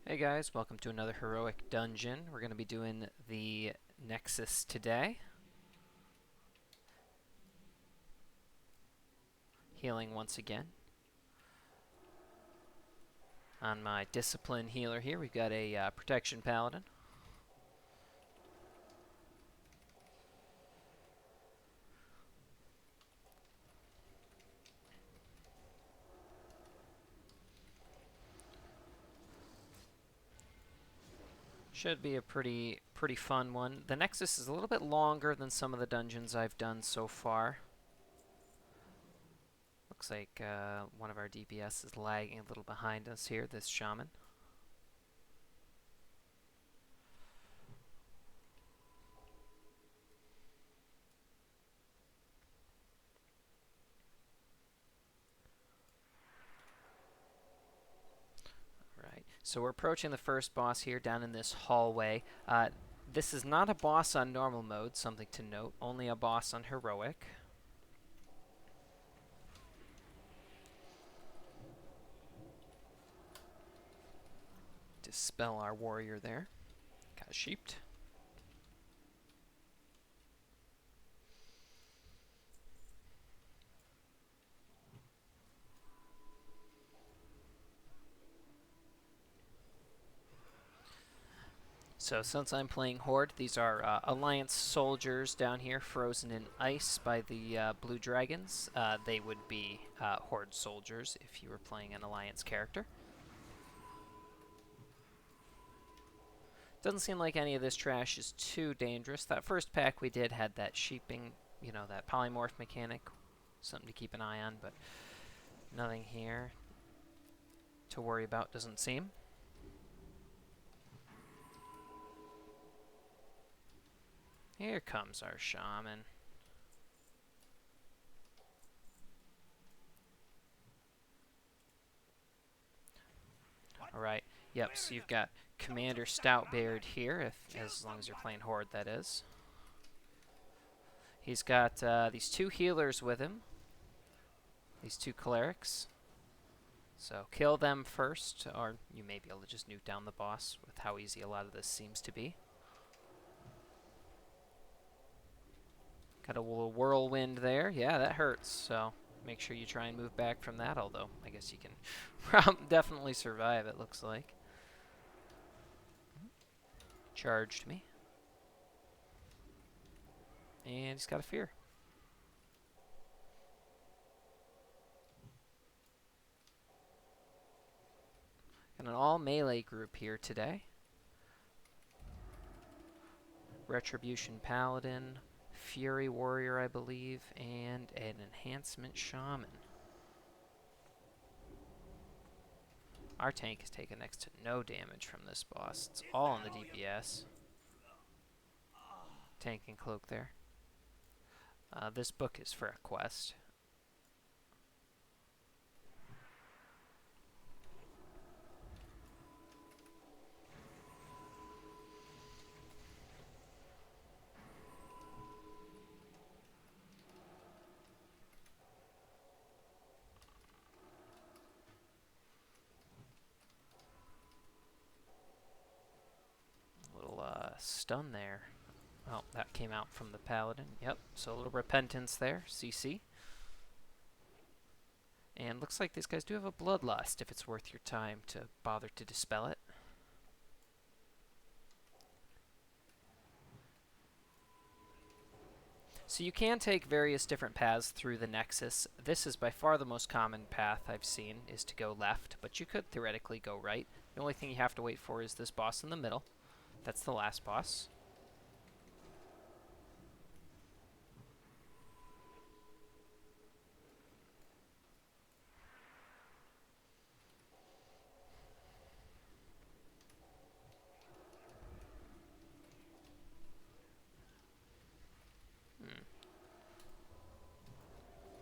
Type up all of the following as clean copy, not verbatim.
Hey guys, welcome to another heroic dungeon. We're going to be doing the Nexus today. Healing once again. On my discipline healer here, we've got a protection paladin. Should be a pretty fun one. The Nexus is a little bit longer than some of the dungeons I've done so far. Looks like one of our DPS is lagging a little behind us here, this shaman. Right, so we're approaching the first boss here down in this hallway. This is not a boss on normal mode, something to note, only a boss on heroic. Dispel our warrior there. Got sheeped. So since I'm playing Horde, these are Alliance soldiers down here frozen in ice by the blue dragons. They would be Horde soldiers if you were playing an Alliance character. Doesn't seem like any of this trash is too dangerous. That first pack we did had that sheeping, you know, that polymorph mechanic. Something to keep an eye on, but nothing here to worry about, doesn't seem. Here comes our shaman. Alright, yep, so you've got Commander Stoutbeard here, as long as you're playing Horde, that is. He's got these two healers with him, these two clerics. So kill them first, or you may be able to just nuke down the boss with how easy a lot of this seems to be. Got a little whirlwind there. Yeah, that hurts, so make sure you try and move back from that, although I guess you can definitely survive, it looks like. Charged me. And he's got a fear. Got an all melee group here today. Retribution Paladin, Fury Warrior, I believe, and an Enhancement Shaman. Our tank has taken next to no damage from this boss. It's all on the DPS. Tank and cloak there. This book is for a quest. Little stun there. Oh, that came out from the Paladin. Yep, so a little repentance there, CC. And looks like these guys do have a bloodlust, if it's worth your time to bother to dispel it. So you can take various different paths through the Nexus. This is by far the most common path I've seen, is to go left, but you could theoretically go right. The only thing you have to wait for is this boss in the middle. That's the last boss.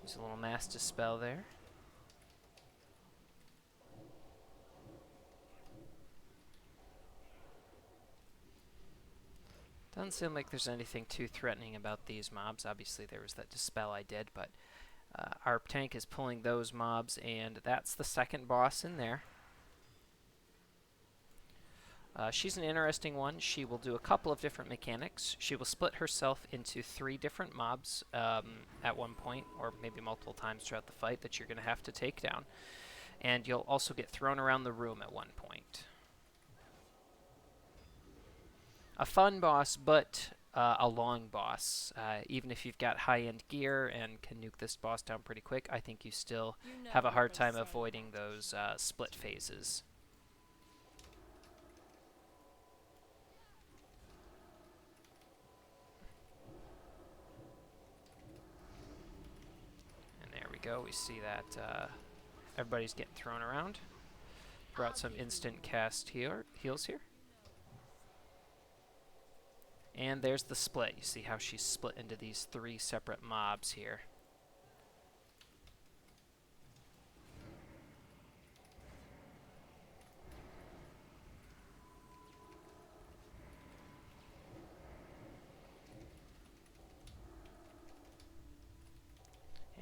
Use a little mass dispel there. Doesn't seem like there's anything too threatening about these mobs. Obviously there was that dispel I did, but our tank is pulling those mobs, and that's the second boss in there. She's an interesting one. She will do a couple of different mechanics. She will split herself into 3 different mobs at one point, or maybe multiple times throughout the fight, that you're going to have to take down. And you'll also get thrown around the room at one point. A fun boss, but a long boss. Even if you've got high-end gear and can nuke this boss down pretty quick, I think you still have a hard time avoiding those split phases. And there we go. We see that everybody's getting thrown around. Brought some instant cast heals here. And there's the split. You see how she's split into these 3 separate mobs here.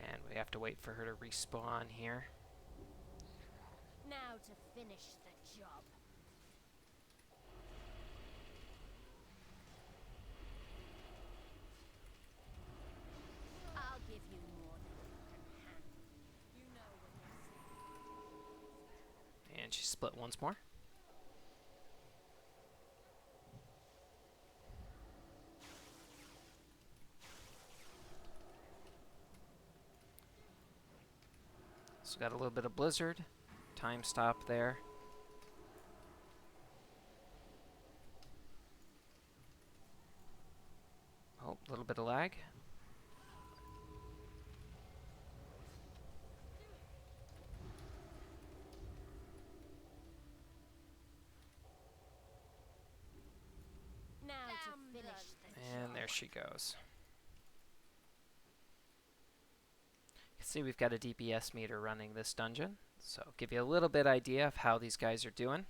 And we have to wait for her to respawn here. Now to finish the job. I'll give you more than you can handle. You know when you're. And she's split once more. So got a little bit of blizzard. Time stop there. Oh, a little bit of lag. Now to finish the job. And there she goes. You can see we've got a DPS meter running this dungeon, so give you a little bit idea of how these guys are doing.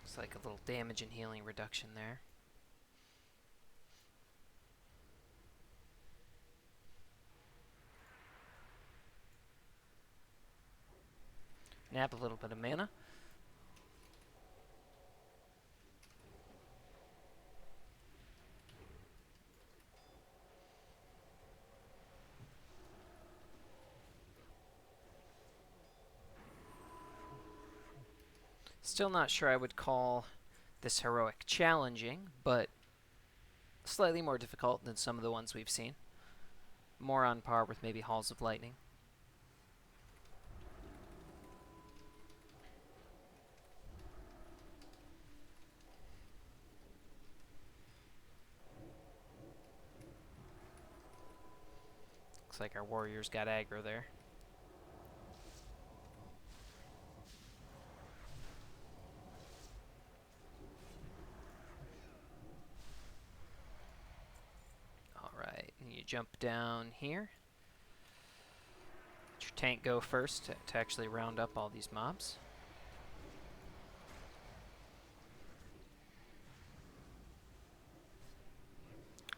Looks like a little damage and healing reduction there. Nab a little bit of mana. Still not sure I would call this heroic challenging, but slightly more difficult than some of the ones we've seen. More on par with maybe Halls of Lightning. Looks like our warriors got aggro there. Alright, and you jump down here. Let your tank go first to actually round up all these mobs.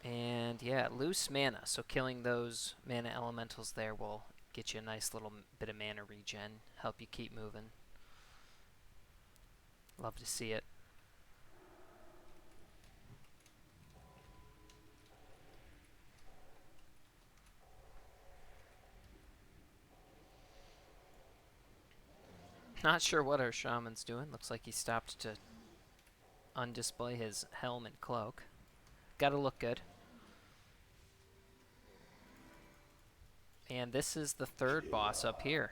And yeah, loose mana, so killing those mana elementals there will get you a nice little bit of mana regen, help you keep moving. Love to see it. Not sure what our shaman's doing. Looks like he stopped to undisplay his helm and cloak. Gotta look good. And this is the 3rd boss up here.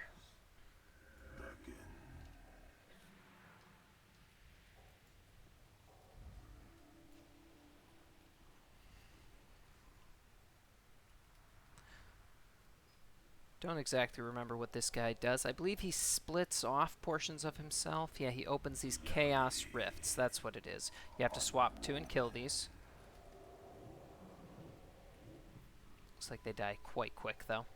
Don't exactly remember what this guy does. I believe he splits off portions of himself. Yeah, he opens these chaos rifts. That's what it is. You have to swap 2 and kill these. Looks like they die quite quick, though.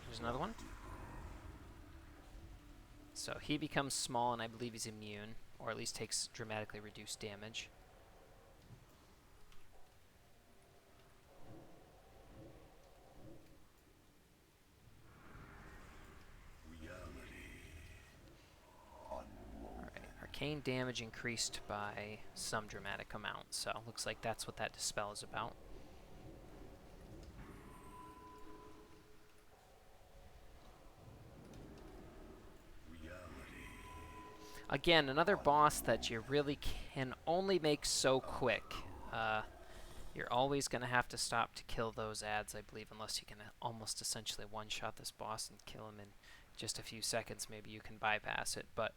There's another one. So he becomes small, and I believe he's immune, or at least takes dramatically reduced damage. Arcane damage increased by some dramatic amount, so looks like that's what that dispel is about. Again, another boss that you really can only make so quick. You're always going to have to stop to kill those ads, I believe, unless you can almost essentially one-shot this boss and kill him in just a few seconds. Maybe you can bypass it, but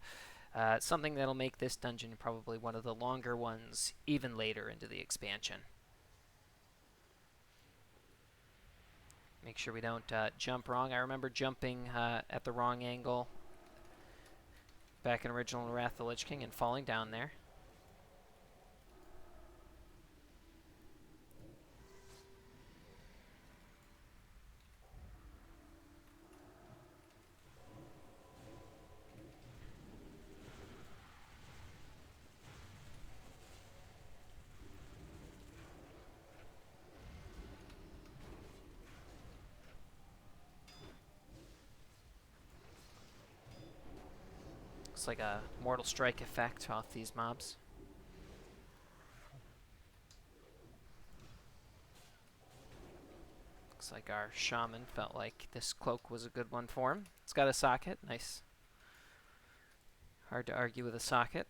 something that'll make this dungeon probably one of the longer ones even later into the expansion. Make sure we don't jump wrong. I remember jumping at the wrong angle back in original Wrath of the Lich King and falling down there. Looks like a Mortal Strike effect off these mobs. Looks like our shaman felt like this cloak was a good one for him. It's got a socket, nice. Hard to argue with a socket.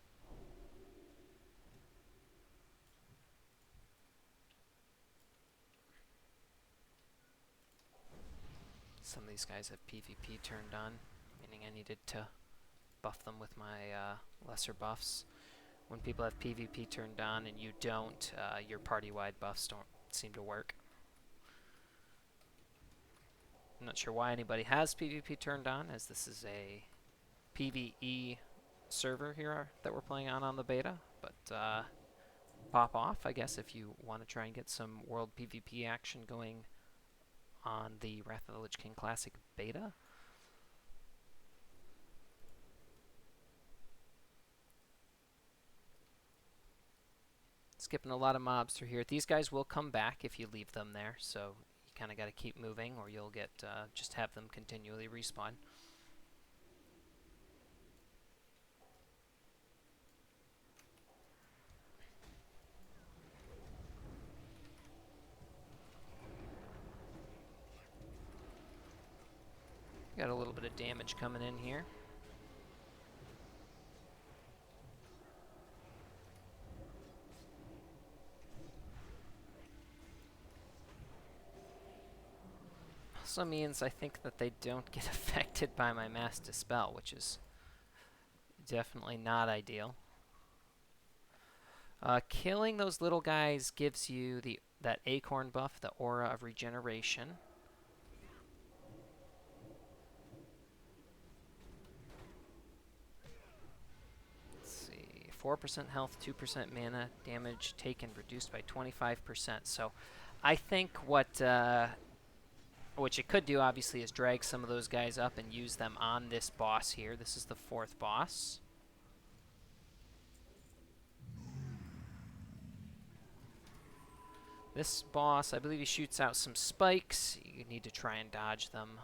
Some of these guys have PvP turned on, meaning I needed to buff them with my lesser buffs. When people have PvP turned on and you don't, your party-wide buffs don't seem to work. I'm not sure why anybody has PvP turned on, as this is a PvE server here that we're playing on the beta, but pop off, I guess, if you want to try and get some world PvP action going on the Wrath of the Lich King Classic beta. Skipping a lot of mobs through here. These guys will come back if you leave them there, so you kind of got to keep moving or you'll get just have them continually respawn. Got a little bit of damage coming in here. Also means I think that they don't get affected by my Mass Dispel, which is definitely not ideal. Killing those little guys gives you that acorn buff, the aura of regeneration. Let's see, 4% health, 2% mana, damage taken reduced by 25%. So I think what you could do, obviously, is drag some of those guys up and use them on this boss here. This is the 4th boss. This boss, I believe he shoots out some spikes. You need to try and dodge them.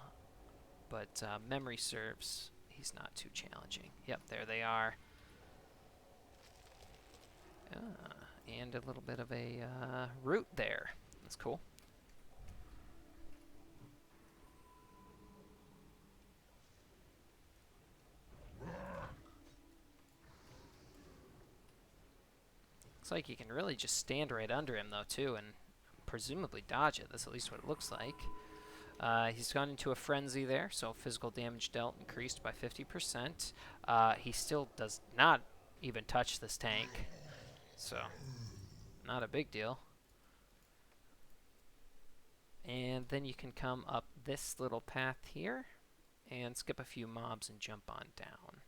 But memory serves, he's not too challenging. Yep, there they are. And a little bit of a root there. That's cool. Looks like you can really just stand right under him, though, too, and presumably dodge it. That's at least what it looks like. He's gone into a frenzy there, so physical damage dealt increased by 50%. He still does not even touch this tank, so not a big deal. And then you can come up this little path here and skip a few mobs and jump on down.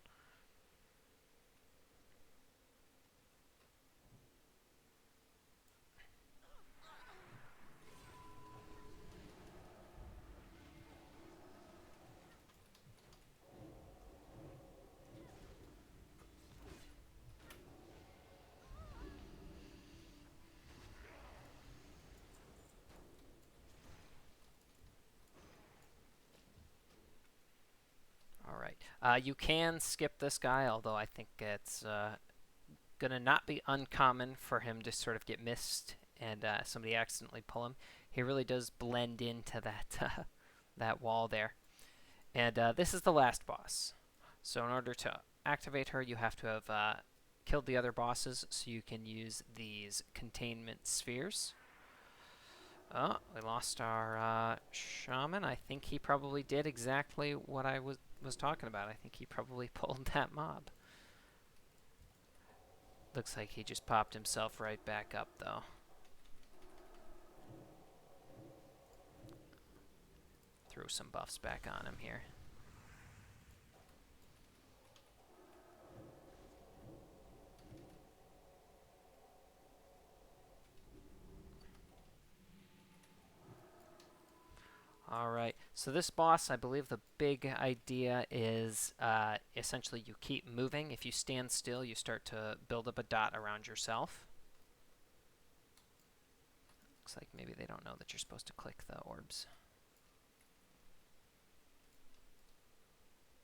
Alright, you can skip this guy, although I think it's gonna not be uncommon for him to sort of get missed and somebody accidentally pull him. He really does blend into that that wall there. And this is the last boss. So in order to activate her, you have to have killed the other bosses, so you can use these containment spheres. Oh, we lost our shaman. I think he probably did exactly what I was talking about. I think he probably pulled that mob. Looks like he just popped himself right back up, though. Throw some buffs back on him here. Alright, so this boss, I believe the big idea is essentially you keep moving. If you stand still, you start to build up a dot around yourself. Looks like maybe they don't know that you're supposed to click the orbs.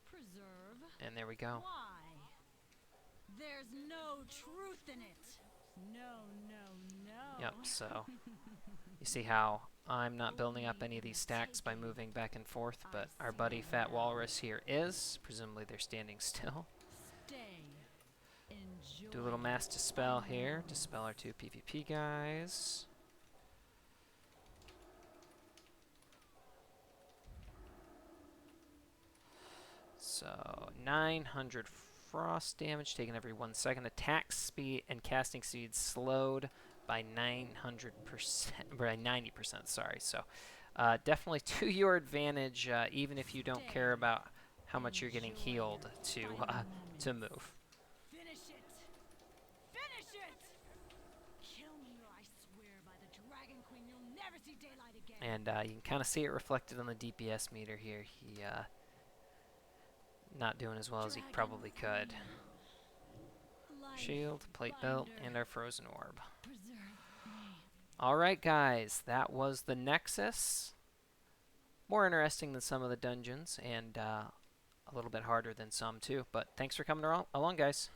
Preserve. And there we go. Why? There's no truth in it. No, no, no. Yep, so you see how I'm not building up any of these stacks by moving back and forth, but our buddy Fat Walrus here is. Presumably they're standing still. Stay. Enjoy. Do a little mass dispel here. Dispel our two PvP guys. So 900 frost damage taken every 1 second. Attack speed and casting speed slowed by 900%, by 90%. Sorry. So definitely to your advantage, even if you don't care about how much you're getting healed to move. Finish it. Finish it. Kill me, or I swear by the Dragon Queen, you'll never see daylight again. And you can kind of see it reflected on the DPS meter here. He not doing as well as he probably could. Shield, plate belt, and our frozen orb. Alright guys, that was the Nexus. More interesting than some of the dungeons, and a little bit harder than some too. But thanks for coming along guys.